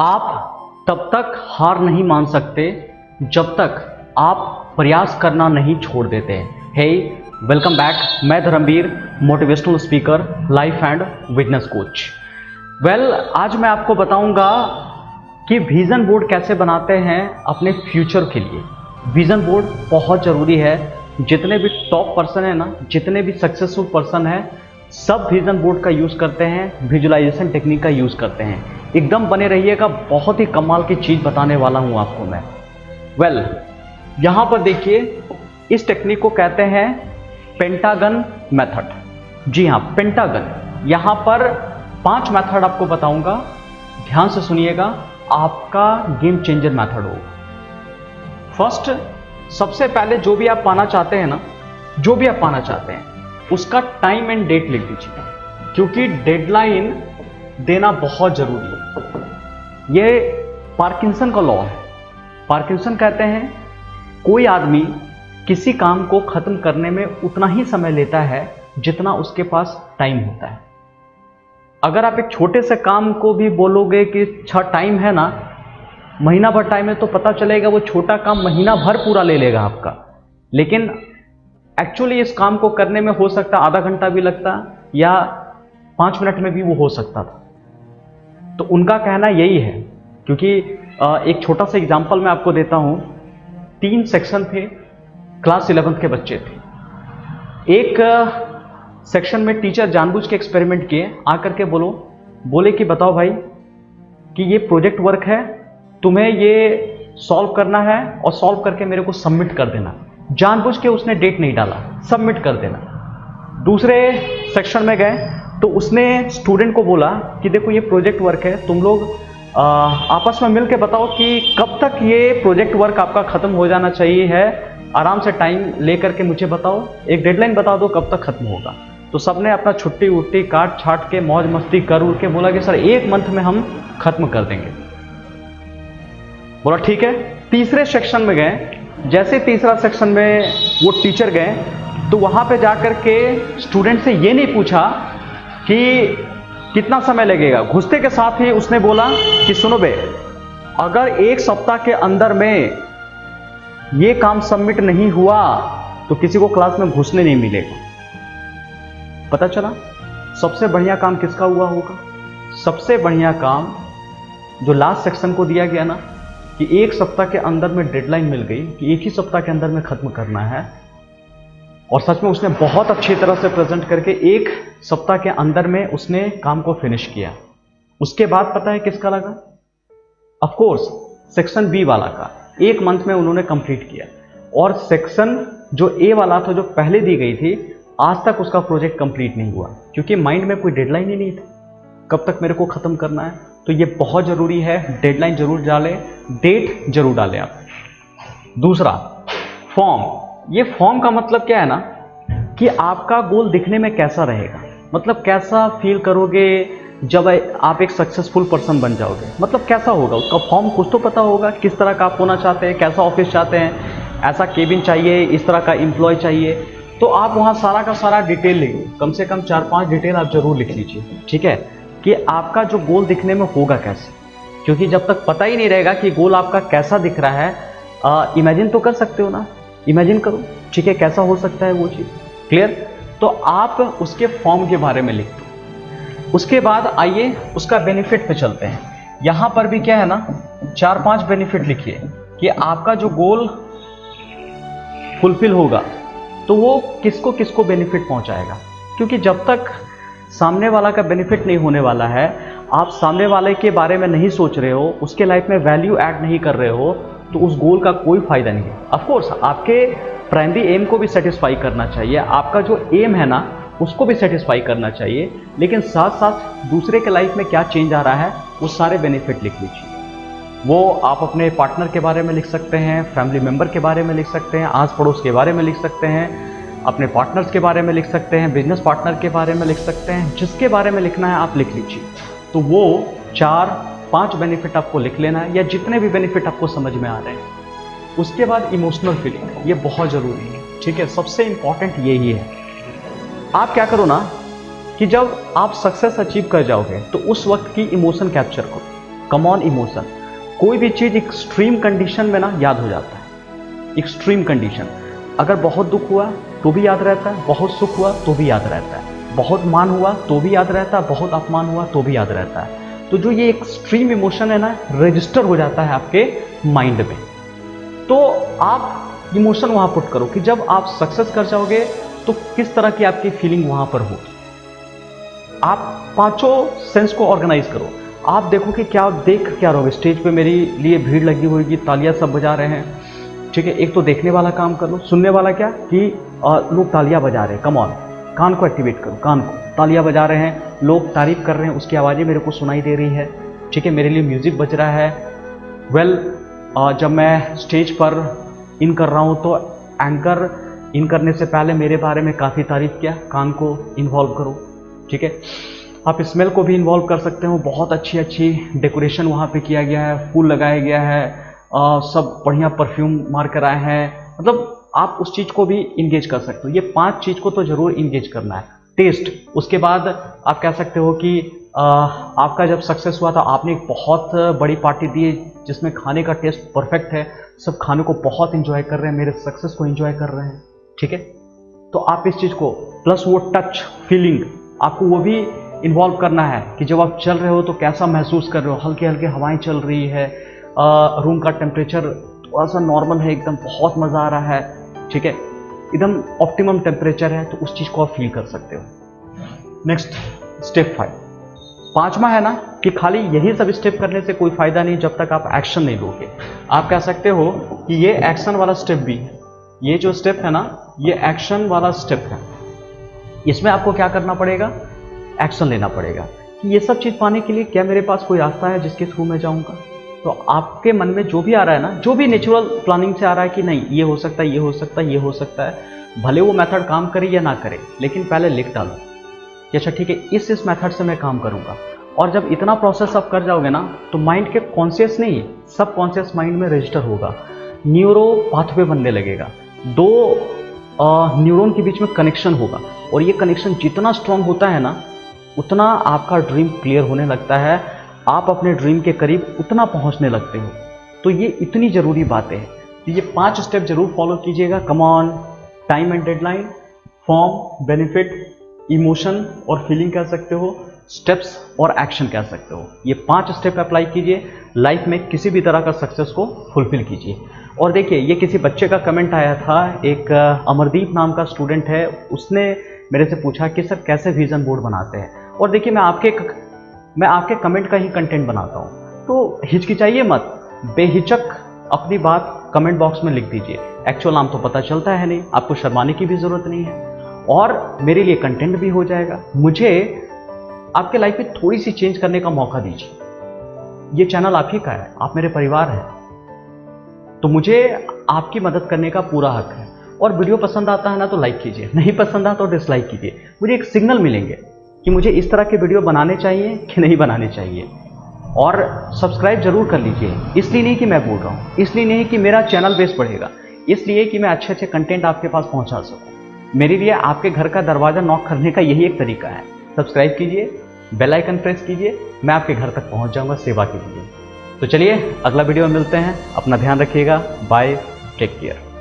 आप तब तक हार नहीं मान सकते जब तक आप प्रयास करना नहीं छोड़ देते हैं। हे वेलकम बैक, मैं Dharmveer, motivational speaker, life and business coach. आज मैं आपको बताऊंगा कि विजन बोर्ड कैसे बनाते हैं अपने फ्यूचर के लिए। विजन बोर्ड बहुत ज़रूरी है। जितने भी टॉप पर्सन है ना, जितने भी सक्सेसफुल पर्सन है, सब विजन बोर्ड का यूज़ करते हैं, विजुअलाइजेशन टेक्निक का यूज़ करते हैं। एकदम बने रहिएगा, बहुत ही कमाल की चीज़ बताने वाला हूँ आपको मैं। यहाँ पर देखिए, इस टेक्निक को कहते हैं पेंटागन मेथड। जी हाँ, पेंटागन। यहाँ पर 5 मेथड आपको बताऊंगा, ध्यान से सुनिएगा, आपका गेम चेंजर मेथड होगा। फर्स्ट, सबसे पहले जो भी आप पाना चाहते हैं ना, जो भी आप पाना चाहते हैं उसका टाइम एंड डेट लिख दीजिए, क्योंकि डेडलाइन देना बहुत जरूरी है। यह पार्किंसन का लॉ है। पार्किंसन कहते हैं कोई आदमी किसी काम को खत्म करने में उतना ही समय लेता है जितना उसके पास टाइम होता है। अगर आप एक छोटे से काम को भी बोलोगे कि टाइम है ना, महीना भर टाइम है, तो पता चलेगा वो छोटा काम महीना भर पूरा ले लेगा आपका। लेकिन एक्चुअली इस काम को करने में हो सकता आधा घंटा भी लगता या 5 मिनट में भी वो हो सकता था। तो उनका कहना यही है, क्योंकि एक छोटा सा एग्जांपल मैं आपको देता हूं। 3 सेक्शन थे, क्लास 11th के बच्चे थे। एक सेक्शन में टीचर जानबूझ के एक्सपेरिमेंट किए, आकर के बोले कि बताओ भाई कि ये प्रोजेक्ट वर्क है, तुम्हें ये सॉल्व करना है और सॉल्व करके मेरे को सबमिट कर देना। जानबूझ के उसने डेट नहीं डाला, सबमिट कर देना। दूसरे सेक्शन में गए तो उसने स्टूडेंट को बोला कि देखो ये प्रोजेक्ट वर्क है, तुम लोग आपस में मिलकर बताओ कि कब तक ये प्रोजेक्ट वर्क आपका खत्म हो जाना चाहिए है। आराम से टाइम लेकर के मुझे बताओ, एक डेडलाइन बता दो कब तक खत्म होगा। तो सबने अपना छुट्टी उट्टी काट छाट के मौज मस्ती कर उड़ के बोला कि सर 1 मंथ में हम खत्म कर देंगे। बोला ठीक है। तीसरे सेक्शन में गए, जैसे तीसरा सेक्शन में वो टीचर गए तो वहां पे जाकर के स्टूडेंट से ये नहीं पूछा कि कितना समय लगेगा। घुसते के साथ ही उसने बोला कि सुनो बे, अगर 1 सप्ताह के अंदर में ये काम सबमिट नहीं हुआ तो किसी को क्लास में घुसने नहीं मिलेगा। पता चला सबसे बढ़िया काम किसका हुआ होगा? सबसे बढ़िया काम जो लास्ट सेक्शन को दिया गया ना, कि 1 सप्ताह के अंदर में डेडलाइन मिल गई कि 1 ही सप्ताह के अंदर में खत्म करना है। और सच में उसने बहुत अच्छी तरह से प्रेजेंट करके 1 सप्ताह के अंदर में उसने काम को फिनिश किया। उसके बाद पता है किसका लगा? ऑफ कोर्स सेक्शन बी वाला का। 1 मंथ में उन्होंने कंप्लीट किया। और सेक्शन जो ए वाला था, जो पहले दी गई थी, आज तक उसका प्रोजेक्ट कंप्लीट नहीं हुआ, क्योंकि माइंड में कोई डेडलाइन ही नहीं था कब तक मेरे को खत्म करना है। तो ये बहुत जरूरी है, डेडलाइन जरूर डालें, डेट जरूर डालें आप। दूसरा, फॉर्म। ये फॉर्म का मतलब क्या है ना, कि आपका गोल दिखने में कैसा रहेगा, मतलब कैसा फील करोगे जब आप एक सक्सेसफुल पर्सन बन जाओगे। मतलब कैसा होगा उसका फॉर्म, कुछ तो पता होगा किस तरह का आप होना चाहते हैं, कैसा ऑफिस चाहते हैं, ऐसा केबिन चाहिए, इस तरह का एम्प्लॉय चाहिए। तो आप वहाँ सारा का सारा डिटेल लिखिए, कम से कम 4-5 डिटेल आप जरूर लिख लीजिए, ठीक है, कि आपका जो गोल दिखने में होगा कैसे। क्योंकि जब तक पता ही नहीं रहेगा कि गोल आपका कैसा दिख रहा है, इमेजिन तो कर सकते हो ना, इमेजिन करो, ठीक है, कैसा हो सकता है वो चीज़। क्लियर? तो आप उसके फॉर्म के बारे में लिख दो। उसके बाद आइए उसका बेनिफिट पे चलते हैं। यहाँ पर भी क्या है ना, 4-5 बेनिफिट लिखिए कि आपका जो गोल फुलफिल होगा तो वो किसको किसको बेनिफिट पहुँचाएगा। क्योंकि जब तक सामने वाला का बेनिफिट नहीं होने वाला है, आप सामने वाले के बारे में नहीं सोच रहे हो, उसके लाइफ में वैल्यू ऐड नहीं कर रहे हो, तो उस गोल का कोई फायदा नहीं है। ऑफ कोर्स आपके प्राइमरी एम को भी सेटिस्फाई करना चाहिए, आपका जो एम है ना उसको भी सेटिस्फाई करना चाहिए, लेकिन साथ साथ दूसरे के लाइफ में क्या चेंज आ रहा है वो सारे बेनिफिट लिख लीजिए। वो आप अपने पार्टनर के बारे में लिख सकते हैं, फैमिली मेम्बर के बारे में लिख सकते हैं, आस पड़ोस के बारे में लिख सकते हैं, अपने पार्टनर्स के बारे में लिख सकते हैं, बिजनेस पार्टनर के बारे में लिख सकते हैं, जिसके बारे में लिखना है आप लिख लीजिए। तो वो 4-5 बेनिफिट आपको लिख लेना है, या जितने भी बेनिफिट आपको समझ में आ रहे हैं। उसके बाद इमोशनल फीलिंग, ये बहुत ज़रूरी है, ठीक है, सबसे इंपॉर्टेंट यही है। आप क्या करो ना कि जब आप सक्सेस अचीव कर जाओगे तो उस वक्त की इमोशन कैप्चर करो। कॉमन इमोशन, कोई भी चीज़ एक्सट्रीम कंडीशन में ना याद हो जाता है। एक्सट्रीम कंडीशन, अगर बहुत दुख हुआ तो भी याद रहता है, बहुत सुख हुआ तो भी याद रहता है, बहुत मान हुआ तो भी याद रहता है, बहुत अपमान हुआ तो भी याद रहता है। तो जो ये एक्सट्रीम इमोशन है ना, रजिस्टर हो जाता है आपके माइंड में। तो आप इमोशन वहां पुट करो कि जब आप सक्सेस कर जाओगे तो किस तरह की आपकी फीलिंग वहां पर होगी। आप पांचों सेंस को ऑर्गेनाइज करो। आप देखो कि क्या देख क्या रहोगे। स्टेज पे मेरे लिए भीड़ लगी होगी, तालियां सब बजा रहे हैं, ठीक है। एक तो देखने वाला काम कर लो, सुनने वाला क्या कि लोग तालियां बजा रहे हैं, कम ऑन, कान को एक्टिवेट करो, कान को, तालियां बजा रहे हैं, लोग तारीफ कर रहे हैं, उसकी आवाज़ें मेरे को सुनाई दे रही है, ठीक है, मेरे लिए म्यूजिक बज रहा है। वेल, जब मैं स्टेज पर इन कर रहा हूँ तो एंकर इन करने से पहले मेरे बारे में काफ़ी तारीफ किया, कान को इन्वॉल्व करो, ठीक है। आप स्मेल को भी इन्वॉल्व कर सकते हो, बहुत अच्छी अच्छी डेकोरेशन वहाँ पे किया गया है, फूल लगाया गया है, सब बढ़िया परफ्यूम मार कर आए हैं, मतलब आप उस चीज़ को भी इंगेज कर सकते हो। ये 5 चीज़ को तो ज़रूर इंगेज करना है। टेस्ट, उसके बाद आप कह सकते हो कि आपका जब सक्सेस हुआ तो आपने एक बहुत बड़ी पार्टी दी जिसमें खाने का टेस्ट परफेक्ट है, सब खाने को बहुत इंजॉय कर रहे हैं, मेरे सक्सेस को इंजॉय कर रहे हैं, ठीक है। तो आप इस चीज़ को, प्लस वो टच फीलिंग आपको वो भी इन्वॉल्व करना है कि जब आप चल रहे हो तो कैसा महसूस कर रहे हो। हल्के हल्के हवाएं चल रही है, रूम का टेम्परेचर थोड़ा सा नॉर्मल है, एकदम बहुत मज़ा आ रहा है, ठीक है, एकदम ऑप्टिमम टेम्परेचर है, तो उस चीज़ को आप फील कर सकते हो। नेक्स्ट स्टेप 5, पांचवा है ना कि खाली यही सब स्टेप करने से कोई फायदा नहीं जब तक आप एक्शन नहीं लोगे। आप कह सकते हो कि ये एक्शन वाला स्टेप भी है, ये जो स्टेप है ना ये एक्शन वाला स्टेप है। इसमें आपको क्या करना पड़ेगा, एक्शन लेना पड़ेगा कि ये सब चीज़ पाने के लिए क्या मेरे पास कोई रास्ता है जिसके थ्रू मैं जाऊँगा। तो आपके मन में जो भी आ रहा है ना, जो भी नेचुरल प्लानिंग से आ रहा है कि नहीं ये हो सकता है, ये हो सकता है, ये हो सकता है, भले वो मेथड काम करे या ना करे, लेकिन पहले लिख डालो कि अच्छा ठीक है इस मेथड से मैं काम करूँगा। और जब इतना प्रोसेस आप कर जाओगे ना तो माइंड के कॉन्शियस नहीं, सब कॉन्शियस माइंड में रजिस्टर होगा, न्यूरो पाथवे बनने लगेगा, 2 न्यूरॉन के बीच में कनेक्शन होगा, और ये कनेक्शन जितना स्ट्रांग होता है ना उतना आपका ड्रीम क्लियर होने लगता है, आप अपने ड्रीम के करीब उतना पहुंचने लगते हो। तो ये इतनी ज़रूरी बातें हैं, तो ये 5 स्टेप जरूर फॉलो कीजिएगा। Come on, time and deadline, form, benefit, emotion और फीलिंग कह सकते हो, स्टेप्स और एक्शन कह सकते हो। ये 5 स्टेप अप्लाई कीजिए, लाइफ में किसी भी तरह का सक्सेस को फुलफिल कीजिए। और देखिए ये किसी बच्चे का कमेंट आया था, एक अमरदीप नाम का स्टूडेंट है, उसने मेरे से पूछा कि सर कैसे विजन बोर्ड बनाते हैं। और देखिए मैं आपके कमेंट का ही कंटेंट बनाता हूँ, तो हिचकिचाइए मत, बेहिचक अपनी बात कमेंट बॉक्स में लिख दीजिए। एक्चुअल नाम तो पता चलता है नहीं, आपको शर्माने की भी ज़रूरत नहीं है, और मेरे लिए कंटेंट भी हो जाएगा। मुझे आपके लाइफ में थोड़ी सी चेंज करने का मौका दीजिए। ये चैनल आप ही का है, आप मेरे परिवार हैं, तो मुझे आपकी मदद करने का पूरा हक है। और वीडियो पसंद आता है ना तो लाइक कीजिए, नहीं पसंद आता तो डिसलाइक कीजिए। मुझे एक सिग्नल मिलेंगे कि मुझे इस तरह के वीडियो बनाने चाहिए कि नहीं बनाने चाहिए। और सब्सक्राइब जरूर कर लीजिए, इसलिए नहीं कि मैं बोल रहा हूँ, इसलिए नहीं कि मेरा चैनल बेस बढ़ेगा, इसलिए कि मैं अच्छे अच्छे कंटेंट आपके पास पहुँचा सकूँ। मेरे लिए आपके घर का दरवाज़ा नॉक करने का यही एक तरीका है। सब्सक्राइब कीजिए, बेल आइकन प्रेस कीजिए, मैं आपके घर तक पहुँच जाऊँगा सेवा के लिए। तो चलिए अगला वीडियो में मिलते हैं, अपना ध्यान रखिएगा, बाय, टेक केयर।